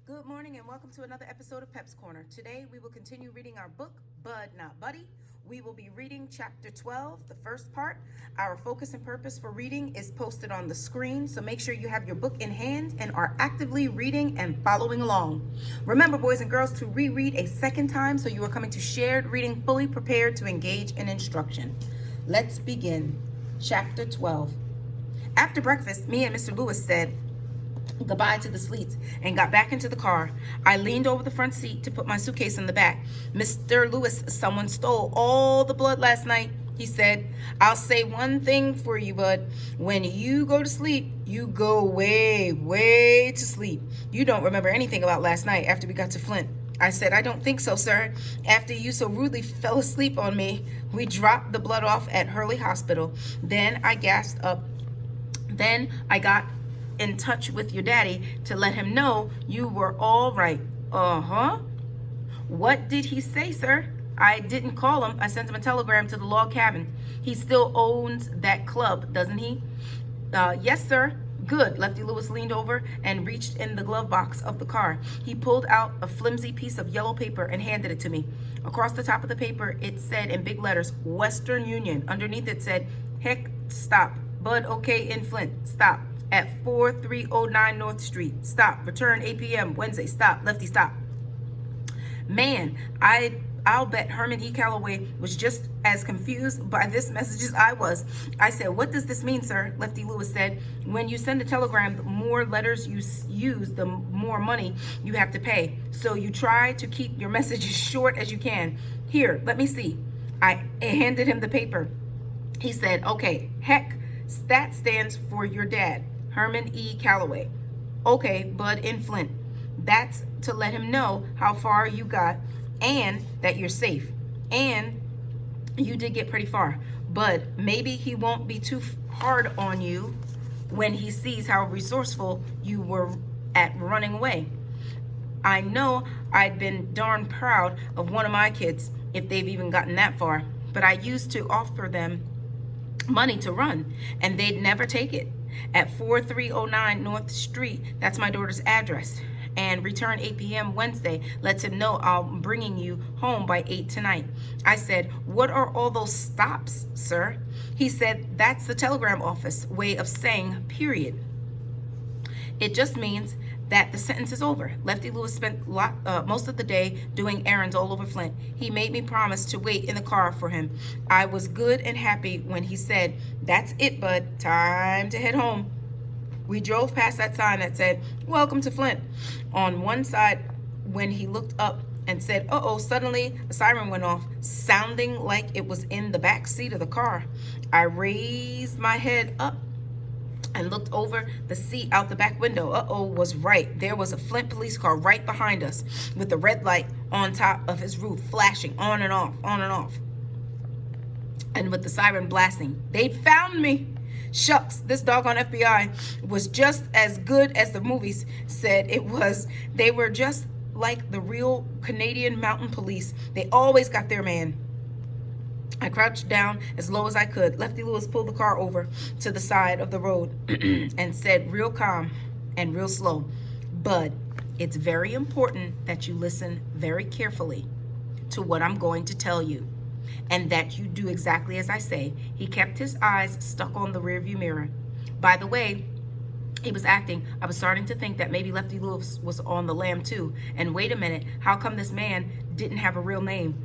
Good morning and welcome to another episode of Pep's Corner. Today we will continue reading our book, Bud Not Buddy. We will be reading chapter 12, the first part. Our focus and purpose for reading is posted on the screen, so make sure you have your book in hand and are actively reading and following along. Remember, boys and girls, to reread a second time so you are coming to shared reading fully prepared to engage in instruction. Let's begin. Chapter 12. After breakfast, me and Mr. Lewis said goodbye to the Sleets and got back into the car. I leaned over the front seat to put my suitcase in the back. Mr. Lewis, someone stole all the blood last night, he said. I'll say one thing for you, Bud. When you go to sleep, you go way to sleep. You don't remember anything about last night after we got to Flint. I said, I don't think so, sir. After you so rudely fell asleep on me, we dropped the blood off at Hurley Hospital. Then I gasped up. Then I got in touch with your daddy to let him know you were all right. Uh-huh. What did he say, sir? I didn't call him. I sent him a telegram to the log cabin. He still owns that club, doesn't he? Yes, sir. Good. Lefty Lewis leaned over and reached in the glove box of the car. He pulled out a flimsy piece of yellow paper and handed it to me. Across the top of the paper, it said in big letters, Western Union. Underneath it said, heck, stop. Bud, okay, in Flint. Stop. At 4309 North Street. Stop. Return 8 p.m. Wednesday. Stop. Lefty, stop. Man, I'll bet Herman E. Calloway was just as confused by this message as I was. I said, what does this mean, sir? Lefty Lewis said, when you send a telegram, the more letters you use, the more money you have to pay. So you try to keep your message as short as you can. Here, let me see. I handed him the paper. He said, okay, heck, that stands for your dad. Herman E. Calloway. Okay, Bud in Flint. That's to let him know how far you got and that you're safe. And you did get pretty far. But maybe he won't be too hard on you when he sees how resourceful you were at running away. I know I'd been darn proud of one of my kids if they've even gotten that far. But I used to offer them money to run, and they'd never take it. At 4309 North Street, that's my daughter's address. And return 8 p.m. Wednesday lets him know I'm bringing you home by 8 tonight. I said, what are all those stops, sir? He said, that's the telegram office way of saying period. It just means that the sentence is over. Lefty Lewis spent most of the day doing errands all over Flint. He made me promise to wait in the car for him. I was good and happy when he said, that's it, Bud, time to head home. We drove past that sign that said, welcome to Flint. On one side, when he looked up and said, uh-oh, suddenly a siren went off, sounding like it was in the back seat of the car. I raised my head up and looked over the seat out the back window. Uh-oh, was right. There was a Flint police car right behind us with the red light on top of his roof flashing on and off, and with the siren blasting. They'd found me. Shucks, this doggone FBI was just as good as the movies said it was. They were just like the real Canadian mountain police. They always got their man. I crouched down as low as I could. Lefty Lewis pulled the car over to the side of the road and said real calm and real slow, Bud, it's very important that you listen very carefully to what I'm going to tell you and that you do exactly as I say. He kept his eyes stuck on the rearview mirror. By the way he was acting, I was starting to think that maybe Lefty Lewis was on the lam too. And wait a minute, how come this man didn't have a real name?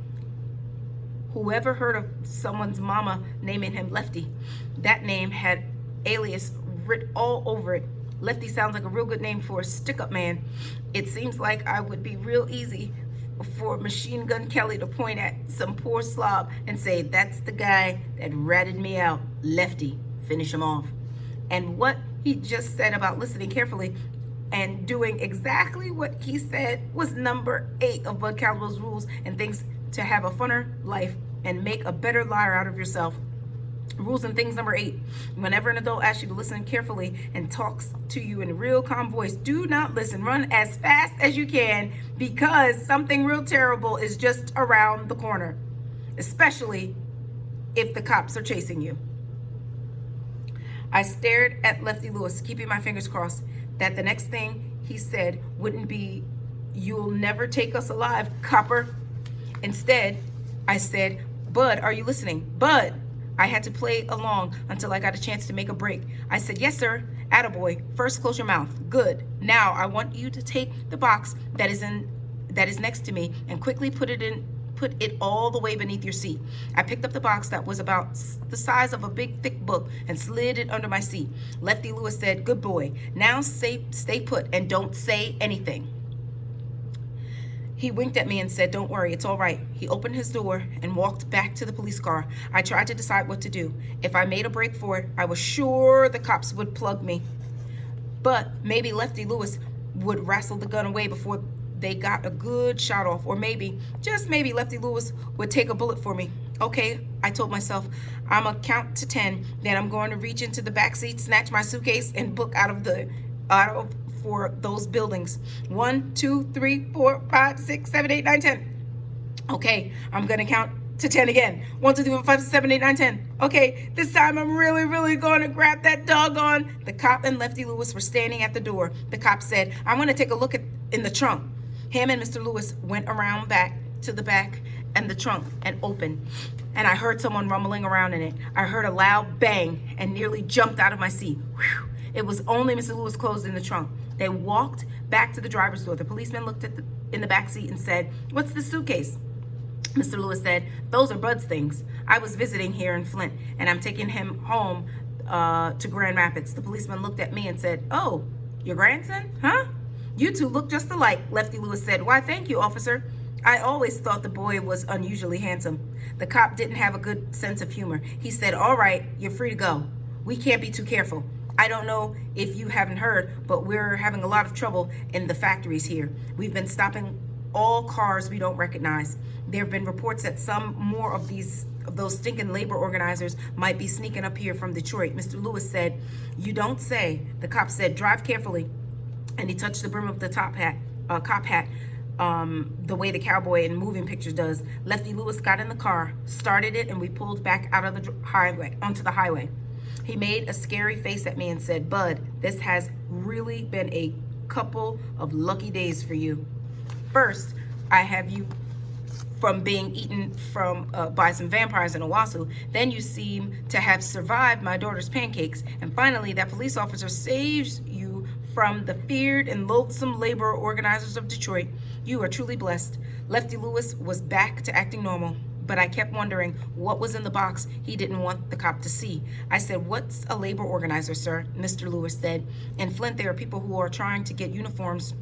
Whoever heard of someone's mama naming him Lefty? That name had alias writ all over it. Lefty sounds like a real good name for a stick-up man. It seems like I would be real easy for Machine Gun Kelly to point at some poor slob and say, that's the guy that ratted me out, Lefty, finish him off. And what he just said about listening carefully and doing exactly what he said was number 8 of Bud Calloway's rules and things to have a funner life and make a better liar out of yourself. Rules and things number 8. Whenever an adult asks you to listen carefully and talks to you in a real calm voice, do not listen. Run as fast as you can because something real terrible is just around the corner, especially if the cops are chasing you. I stared at Lefty Lewis, keeping my fingers crossed that the next thing he said wouldn't be You'll never take us alive, copper. Instead, I said, Bud, are you listening? Bud. I had to play along until I got a chance to make a break. I said, yes, sir. Attaboy. First, close your mouth. Good. Now, I want you to take the box that is next to me and quickly put it all the way beneath your seat. I picked up the box that was about the size of a big, thick book and slid it under my seat. Lefty Lewis said, good boy. Now stay put and don't say anything. He winked at me and said, don't worry, it's all right. He opened his door and walked back to the police car. I tried to decide what to do. If I made a break for it, I was sure the cops would plug me. But maybe Lefty Lewis would wrestle the gun away before they got a good shot off. Or maybe, just maybe, Lefty Lewis would take a bullet for me. Okay, I told myself, I'm gonna count to 10. Then I'm going to reach into the back seat, snatch my suitcase, and book out of for those buildings. 1, 2, 3, 4, 5, 6, 7, 8, 9, 10. Okay, I'm gonna count to 10 again. 1, 2, 3, 4, 5, 6, 7, 8, 9, 10. Okay, this time I'm really gonna grab that doggone. The cop and Lefty Lewis were standing at the door. The cop said, I want to take a look in the trunk. Him and Mr. Lewis went around back to the back and the trunk and opened. And I heard someone rumbling around in it. I heard a loud bang and nearly jumped out of my seat. Whew. It was only Mr. Lewis closed in the trunk. They walked back to the driver's door. The policeman looked in the back seat and said, what's the suitcase? Mr. Lewis said, those are Bud's things. I was visiting here in Flint, and I'm taking him home to Grand Rapids. The policeman looked at me and said, oh, your grandson? Huh? You two look just alike, Lefty Lewis said. Why, thank you, officer. I always thought the boy was unusually handsome. The cop didn't have a good sense of humor. He said, all right, you're free to go. We can't be too careful. I don't know if you haven't heard, but we're having a lot of trouble in the factories here. We've been stopping all cars we don't recognize. There have been reports that some more of those stinking labor organizers might be sneaking up here from Detroit. Mr. Lewis said, you don't say. The cop said, drive carefully. And he touched the brim of the cop hat, the way the cowboy in moving pictures does. Lefty Lewis got in the car, started it, and we pulled back out of the highway onto the highway. He made a scary face at me and said, Bud, this has really been a couple of lucky days for you. First, I have you from being eaten by some vampires in Owasso. Then you seem to have survived my daughter's pancakes. And finally, that police officer saves you from the feared and loathsome labor organizers of Detroit. You are truly blessed. Lefty Lewis was back to acting normal, but I kept wondering what was in the box he didn't want the cop to see. I said, what's a labor organizer, sir? Mr. Lewis said, in Flint, there are people who are trying to get uniforms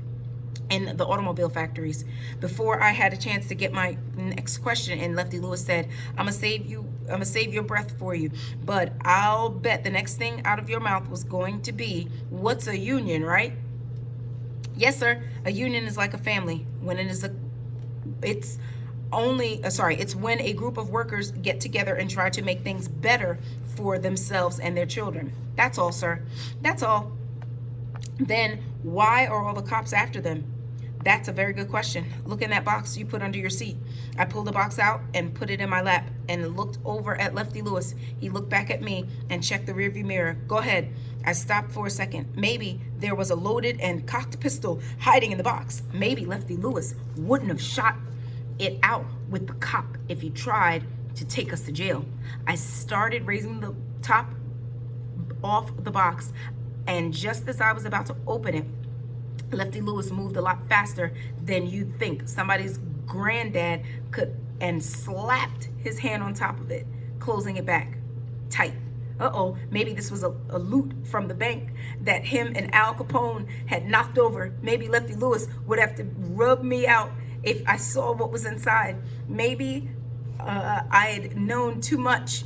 in the automobile factories. Before I had a chance to get my next question in, Lefty Lewis said, I'm gonna save your breath for you, but I'll bet the next thing out of your mouth was going to be, what's a union, right? Yes, sir. A union is like a family. It's when a group of workers get together and try to make things better for themselves and their children. That's all, sir. That's all. Then why are all the cops after them? That's a very good question. Look in that box you put under your seat. I pulled the box out and put it in my lap and looked over at Lefty Lewis. He looked back at me and checked the rearview mirror. Go ahead. I stopped for a second. Maybe there was a loaded and cocked pistol hiding in the box. Maybe Lefty Lewis wouldn't have shot it out with the cop if he tried to take us to jail. I started raising the top off the box, and just as I was about to open it, Lefty Lewis moved a lot faster than you'd think. Somebody's granddad could, and slapped his hand on top of it, closing it back tight. Uh-oh, maybe this was a loot from the bank that him and Al Capone had knocked over. Maybe Lefty Lewis would have to rub me out if I saw what was inside. Maybe I had known too much.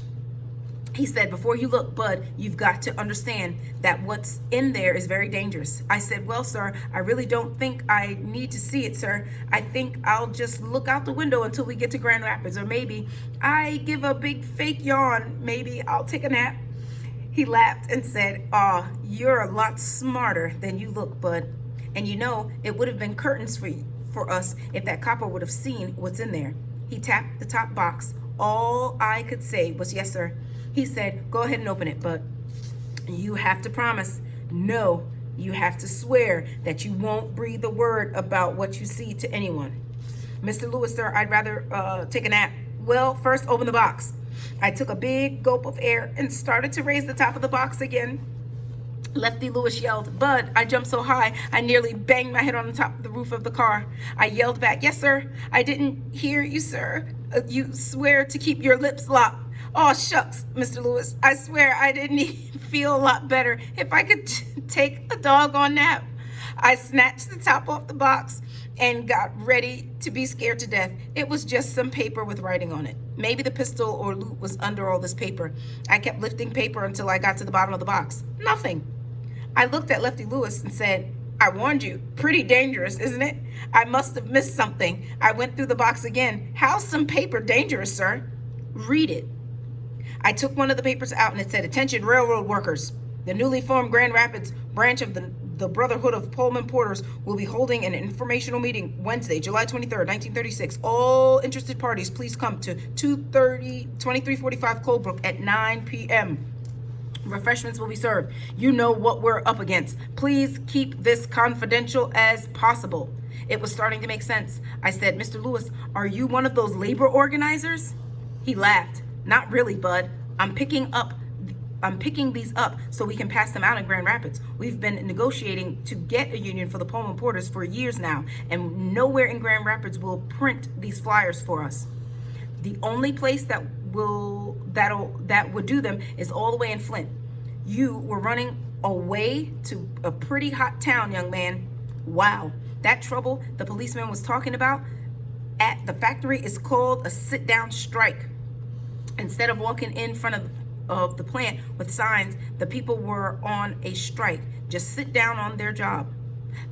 He said, before you look, Bud, you've got to understand that what's in there is very dangerous. I said, well, sir, I really don't think I need to see it, sir. I think I'll just look out the window until we get to Grand Rapids. Or maybe I give a big fake yawn. Maybe I'll take a nap. He laughed and said, you're a lot smarter than you look, Bud. And you know, it would have been curtains for us if that copper would have seen what's in there. He tapped the top box. All I could say was, yes, sir. He said, go ahead and open it, but you have to promise no You have to swear that you won't breathe a word about what you see to anyone. Mr. Lewis, sir, I'd rather take a nap. Well, first open the box. I took a big gulp of air and started to raise the top of the box again. Lefty Lewis yelled, "Bud!" I jumped so high, I nearly banged my head on the top of the roof of the car. I yelled back, "Yes, sir. I didn't hear you, sir. You swear to keep your lips locked." "Oh, shucks, Mr. Lewis. I swear I didn't even feel a lot better if I could take a doggone nap." I snatched the top off the box and got ready to be scared to death. It was just some paper with writing on it. Maybe the pistol or loot was under all this paper. I kept lifting paper until I got to the bottom of the box. Nothing. I looked at Lefty Lewis and said, "I warned you. Pretty dangerous, isn't it?" I must have missed something. I went through the box again. "How's some paper dangerous, sir?" "Read it." I took one of the papers out and it said, "Attention railroad workers. The newly formed Grand Rapids branch of the Brotherhood of Pullman Porters will be holding an informational meeting Wednesday, July 23rd, 1936. All interested parties, please come to 2345 Coldbrook at 9 p.m. Refreshments will be served. You know what we're up against. Please keep this confidential as possible." It was starting to make sense. I said, "Mr. Lewis, are you one of those labor organizers?" He laughed. "Not really, Bud. I'm picking these up so we can pass them out in Grand Rapids. We've been negotiating to get a union for the Pullman Porters for years now, and nowhere in Grand Rapids will print these flyers for us. The only place that would do them is all the way in Flint. You were running away to a pretty hot town, young man. Wow, that trouble the policeman was talking about at the factory is called a sit-down strike. Instead of walking in front of the plant with signs, the people were on a strike. Just sit down on their job.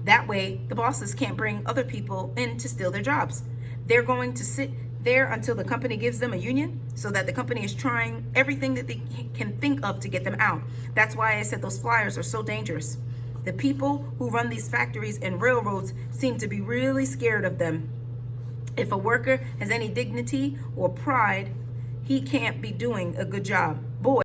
That way, the bosses can't bring other people in to steal their jobs. They're going to sit there until the company gives them a union, so that the company is trying everything that they can think of to get them out. That's why I said those flyers are so dangerous. The people who run these factories and railroads seem to be really scared of them. If a worker has any dignity or pride, he can't be doing a good job.